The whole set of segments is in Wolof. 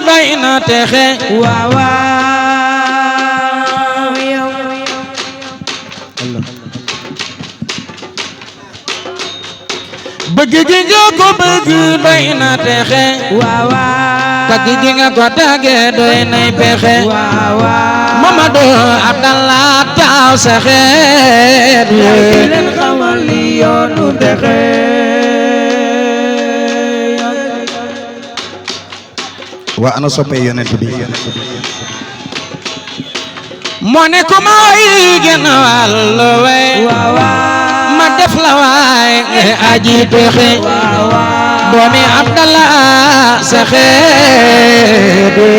doy na texe waaw waaw yow bëgg gi nga ko bëgg doy na texe waaw waaw tagg gi nga ko tagge doy nay pexe waaw waaw Mamadou Abdallah taaw sa xeet di leen xamal li yoonu texe waa ana soppe yonent bi moo ne ko ma way gën a wàllu we waaw waaw ma def la waay nga aji texe waaw waaw doomi Abdallah sa xeet di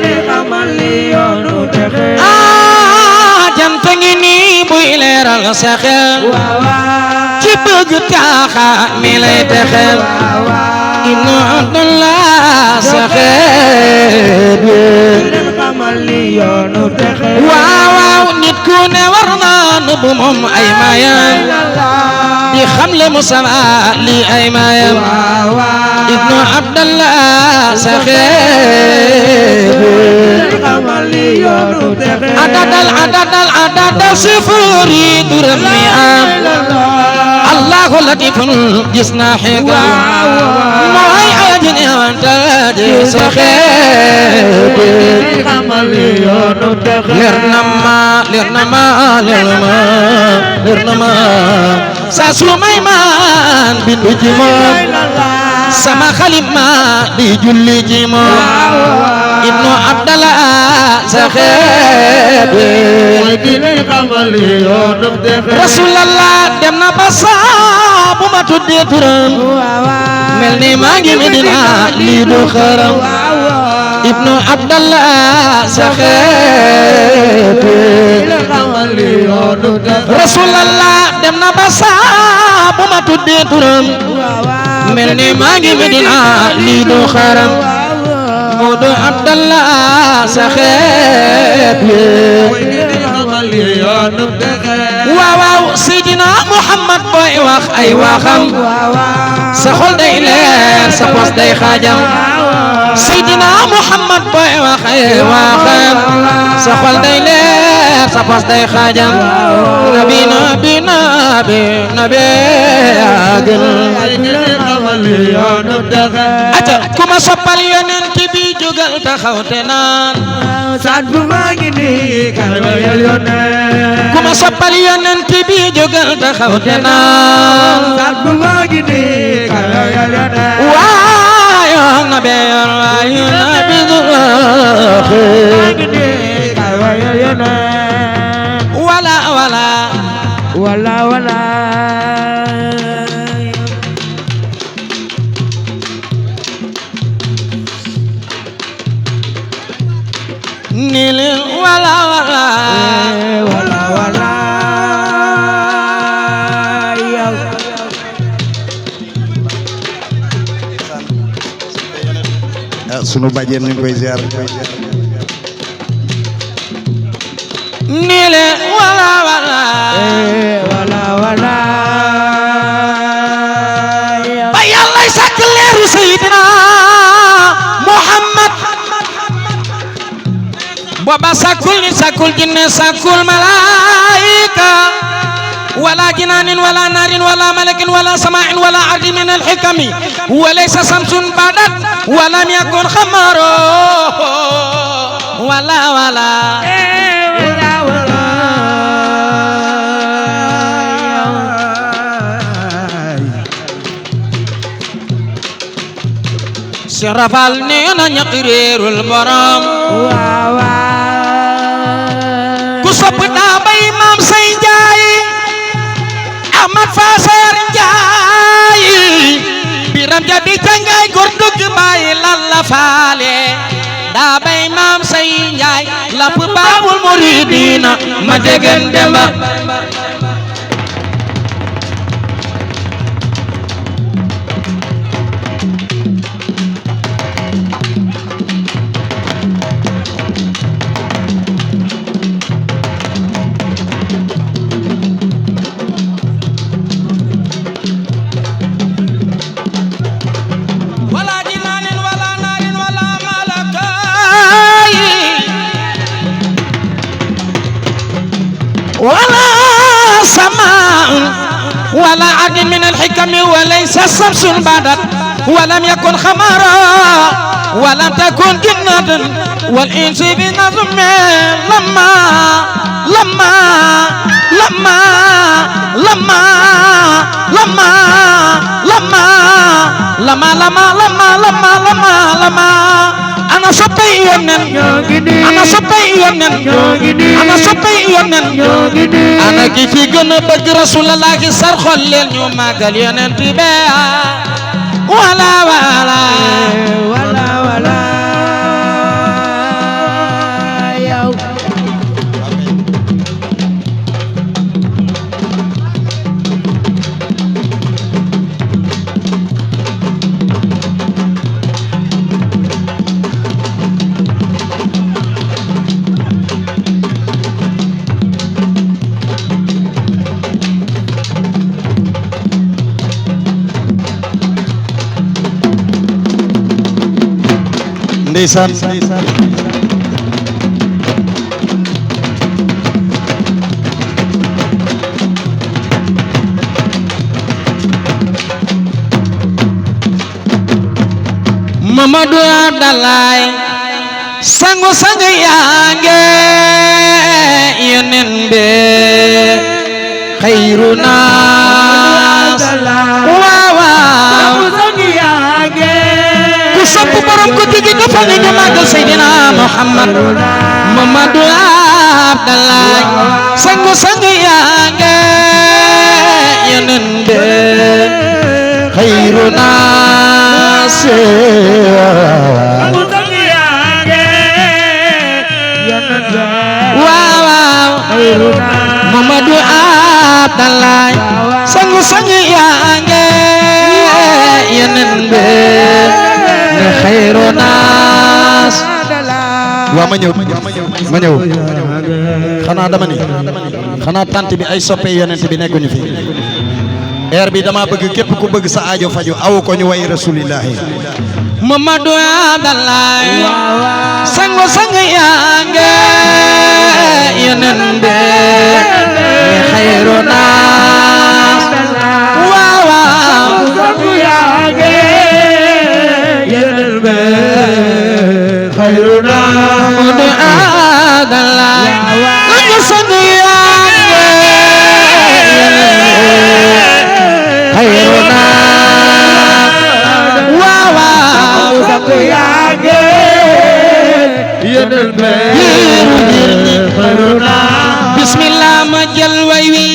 leen xamal li yoonu texe jant ngi nii buy leeral sa xel waaw waaw ci bëgg taaxa mi lay texel waaw waaw Ibnu Abdallah sa xeet di leen xamal li yoonu texe waaw waaw nit ku ne war na nëbb moom ay mayam di xamle Mustafa li ay mayam waaw waaw Ibnu Abdallah sa xeet xamal li yoonu texe adadal sifuri duram mi am Allahu latifun gis naa xeegam mooy ajin awantaje sa xeet xamal li yoonu texe leer na ma saa su may maan bindu ci moom sama xalima di julli ci moom Ibnu Abdallah sa xeet di leen xamal li yoonu texe Rasulallah dem na ba saa bu ma tuddee turam mel ni maa ngi Medina lii du xaram Ibnu Abdallah sa xeet di leen xamal li yoonu texe Rasulallah dem na ba saa bu ma tuddee turam mel ni maa ngi Medina lii du xaram Moodu Abdallah sa xeet waaw waaw Seydina Muhammad booy wax ay waxam sa xol day leer sa pos day xaajam Seydina Muhammad booy wax ay waxam sa xol day leer sa pos day xaajam nabi agil aca ku ma soppal yonent bi jógal taxaw te naan saat bu maa ngi nii kay wayal yonent ku ma soppal yonent bi jógal taxaw te naan saat bu maa ngi nii kay wayal yonent waayo nabi maa ngi nii kay wayal yonent wala ni leen wala yow sunu bàjjen ñu ngi koy ziar ni leen wala ba Yàlla sàkk leeru Seydina Muhammad booba sàkkul nit sàkkul jinne sàkkul malaayika wala jinaanin wala naarin wala malakin wala samaain wala ardi min alxikami walaysa samsun badat walam yakun xamaro wala Serafal nee na ñaqi réerul borom ku sopp daa bay maam say njaay Ahmad Faseer njaay biram jabi cangaay góor dugg bàyyi lalla faale daa bay maam say njaay lapp baabul muridina ma degen demba wala jinaanin wala naarin wala malaka وليس الشمس بدت ولم يكن خمرا ولم تكن جنة والإنس بنظم لما لما لما لما لما لما لما لما لما لما لما لما أنا صبي يونن أنا صبي يونن أنا صبي يونن أنا كيف جن بج رسول الله سر خلل يوم ما قال يونن تبع ولا ولا ولا ولا يو ndeysaan Mamadou Abdalaay sangu sangu yaange yenen be khairuna waawa ku sopp borom ko tigi dafa ni ñu magal Seydina Muhammad Mamadou Abdalaay sangu sangu yaange yenen be khairuna waaw Mamadou Abdalaay sangu sangu yaange yenen be khairu nas waa ma ñëw xanaa dama ni xanaa tant bi ay soppe yonent bi nekkuñu fi heure bi dama bëgg képp ku bëgg sa aajo faju aw ko ñu way rasulillahi Mamadou Abdalaay sangu sangu yaange yenen be khairu nas waaw sangu yaange yenen be khairu nas Mamadou Abdalaay sangu yaange khairu nas waaw sangu yaange yenen be khairu nas bismillah ma jël way wi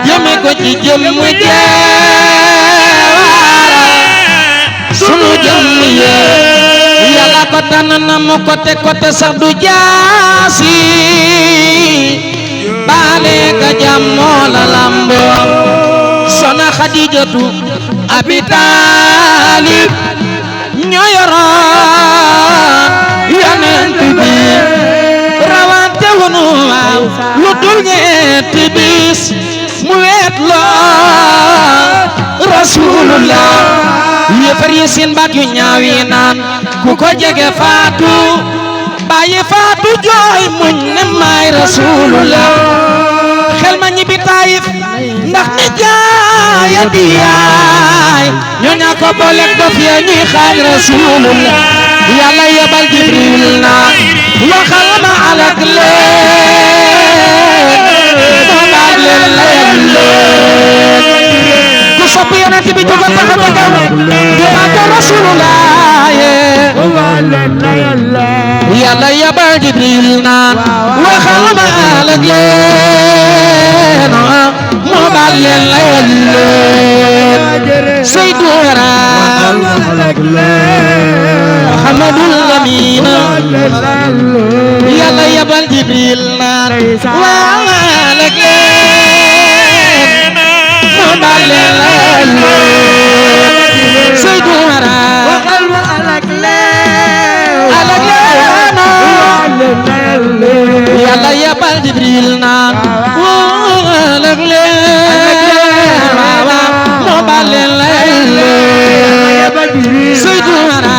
jëme ko ci jëmm jeewara sunu jëmm yee yàlla ko tànn na mu côté côté sax du jaasi baale ka jàmmoo la lambo sona Xadijatu Abi Taalib ñoo yoroon yonent bi rawante wunu waaw lu dul ñetti bis mu weet loo rasulullah yéefar yi seen baat yu ñaaw yi naan ku ko jege faatu bàyyi faatu jooy muñ ne maay rasulullah xel ma ñibbi Taayif ndax ni jaaya di yaay ñoo ñaa ko boole dof ya ñuy xaaj rasulullah yàlla yebal Jibril na waxal ma alak leen ma baal leen layal leen ku sopp yonent bi jógal taxaw ca kaw di màggal rasulullah yàlla yebal Jibril na waxal ma alak leen ma baal leen layal leen Seydina Muhammadul Amin yàlla yebal Jibril naan waxal ak leen ma baal leen layal leen Seydina alak leen yàlla yebal Jibril naan waxal ak leen ma baal leen layal leen Seydina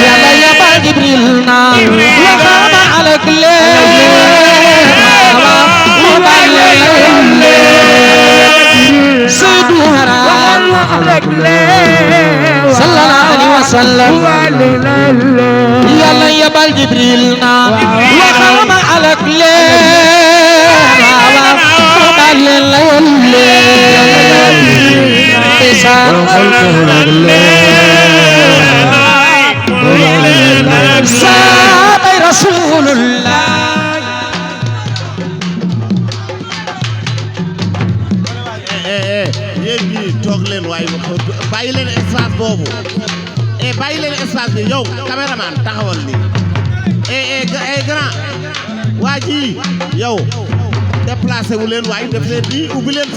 yàlla yebal Jibril na waxal ma alak leen sallallahu alayhi wa sallam yàlla yabal Jibril na waxal ma alak leen bal leen isaan saabay rasulullah yéen ñii toog leen waaye bàyyi leen espace boobu bàyyi leen espace bi yow caméraman taxawal nii grand waa ji yow déplacé wu leen waaye def leen nii ubbi leen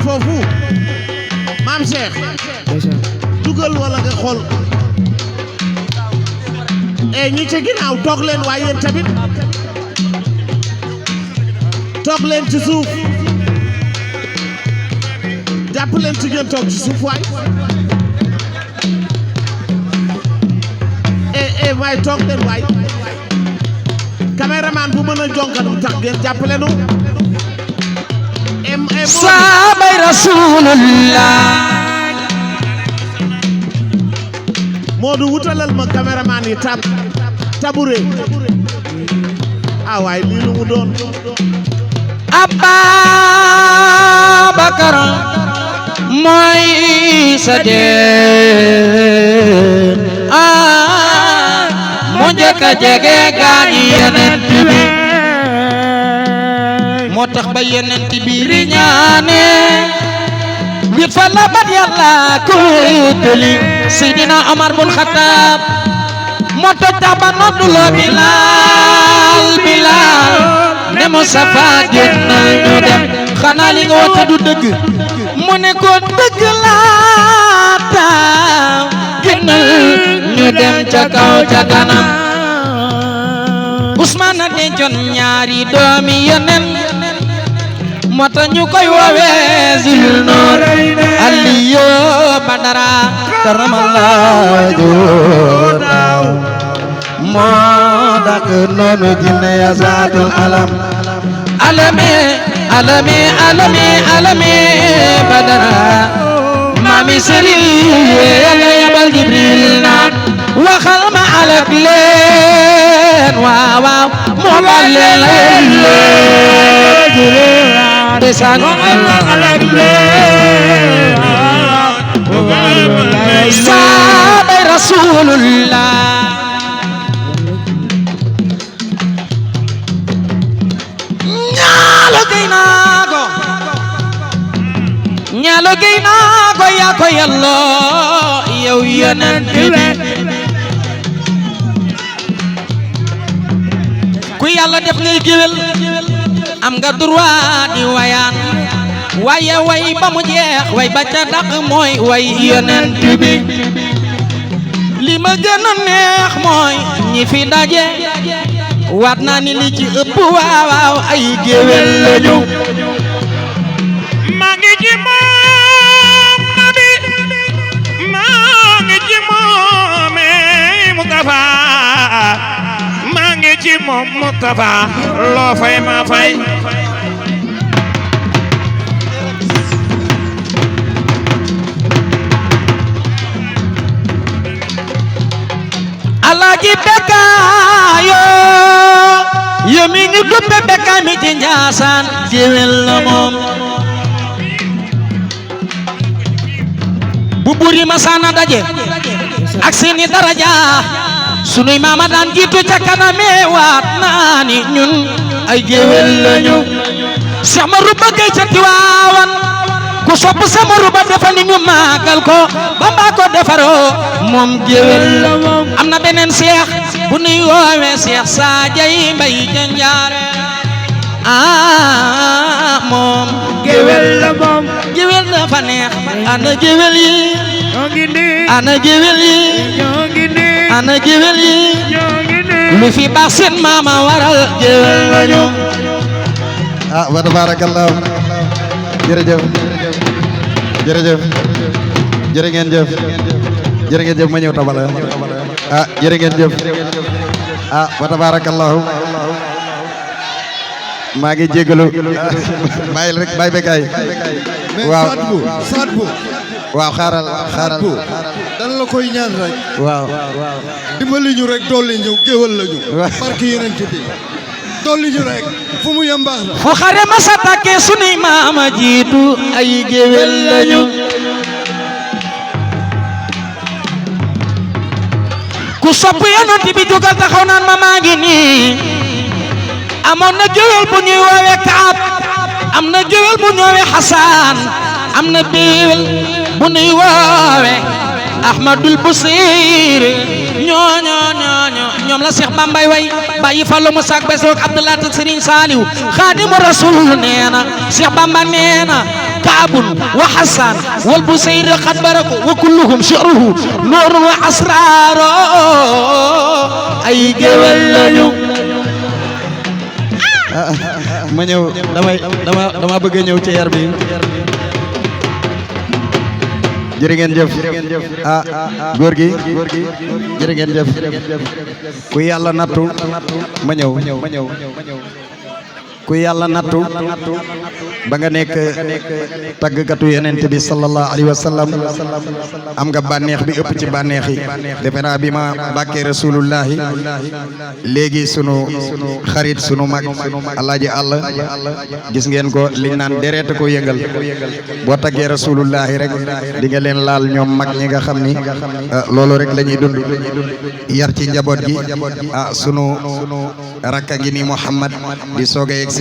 foofu maam Cheikh dugal wala nga xool ñi ci ginnaaw toog leen waaye yéen tamit toog leen ci suuf jàpp leen ci ngeen toog ci suuf waay waay toog leen waay caméraman bu mën a jonkan tax ngeen jàpp leenu saabay rasulullah Modou wutalal ma caméraman yi tabure waay lii lu mu doon Ababakar mooy sa deen mu njëkk a jege gaañi Yonent bi moo tax ba Yonent bi riñaane wit fa la bat Yàlla ko tëli Seydina Omar bun Xattaab moo toj tax ba noddu loo Bilaal ne Mustafa génnal ñu dem xanaa li nga woote du dëgg mu ne ko dëgg laata génnal ñu dem ca kaw ca kanam Usmaan a dencoon ñaari doomi Yonent moo tax ñu koy woowee Zul Nuurayni Aliyu Badara karamallahu wajhahu moo dak noonu jinne ya zaatul alam alami Badara maami Sëriñ Yàlla yabal Jibril na waxal ma alak leen waaw moo bal leen desaan saabay rasulullah ñaalo gey naa ko yaa ko yàlla yow Yonent bi ku yàlla def ngay géwél am nga droit di wayaan waaye way ba mu jeex way ba ca dàq mooy way Yonent bi li ma gën a neex mooy ñi fi daje waat naa ni li ci ëpp waaw ay géwél lañu maa ngi ci moom nabi maa ngi ci moom Mustafa maa ngi ci moom Mustafa loo fay ma fay Alaaji Bekaayo yo mi ñu duppe Bekaay mi ci Njaasaan géwél la moom bu buur yi masaana daje ak seeni daraja sunuy maama daan jiitu ca kaname waat naa ni ñun ay géwél lañu Seex Maru bëggay ca Tiwaawan ku sopp sama ruba defal ni ñu màggal ko ba mbaa ko defaroo moom géwél la moom am na beneen seex bu nuy woowee Seex Saajay Mbay Janjaare moom géwél la moom géwél dafa neex ana géwél yi ana géwél yi ana géwél yi lu fi baax seen maama waral géwél lañu wa tabarakallah jërëjëf jërëjëf jërë ngeen jëf jërë ngeen jëf ma ñëw tabala jërë ngeen jëf wa tabarakallahu maa ngi jégalu bàyyil rek bàyyi Bekaay waaw saat bu waaw xaaral dan la koy ñaan rek waaw dimbali ñu rek dolli ñu géwal lañu barke yeneen bi dolli ñu rek fu mu yem baax na fu xare ma sa takke sunuy maama jiitu ay géwél lañu ku sopp yonent bi jógal taxaw naan ma maa ngi nii amoon na géwél bu ñuy woowe Kaab am na géwél bu ñuy woowe Xasaan am na géwél bu ñuy woowe Ahmadul Busir ñoom la Cheikh Bambay way bàyyi Fallu Musaa ak Bés ak Abdullah ak Serigne Saliou Xaadimu Rasul neena Cheikh Bamba neena Kaabun wa Xasaan wal Busir xad barako wa kulluhum shi'ruhu nuurun wa asraaro ay géwél lañu ma ñëw dama bëgg a ñëw ci yar bi jërë ngeen jëf góor gi jërë ngeen jëf ku yàlla nattu ma ñëw ku yàlla nattu ba nga nekk tàggkatu yonent bi sallallahu alayhi wa sallam am nga bànneex bi ëpp ci bànneex yi defe naa bi ma bàkkee rasulullahi léegi sunu xarit sunu mag alaaji àll gis ngeen ko liñ naan deret ko yëngal boo taggee rasulullahi rek di nga leen laal ñoom mag ñi nga xam ni loolu rek la ñuy dund yar ci njaboot gi sunu rakka ngi ni Muhammad di soog a yegsi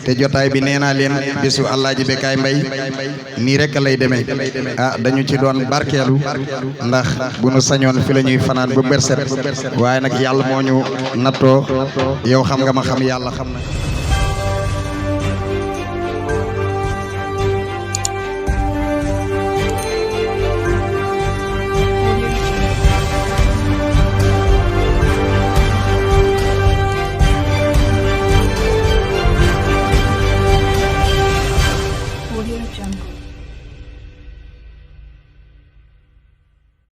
te jotaay bi nee naa leen bisu Alaaji Bekaay Mbay nii rek lay demee dañu ci doon barkeelu ndax bu nu sañoon fi la ñuy fanaan ba berset waaye nag yàlla moo ñu nattoo yow xam nga ma xam yàlla xam na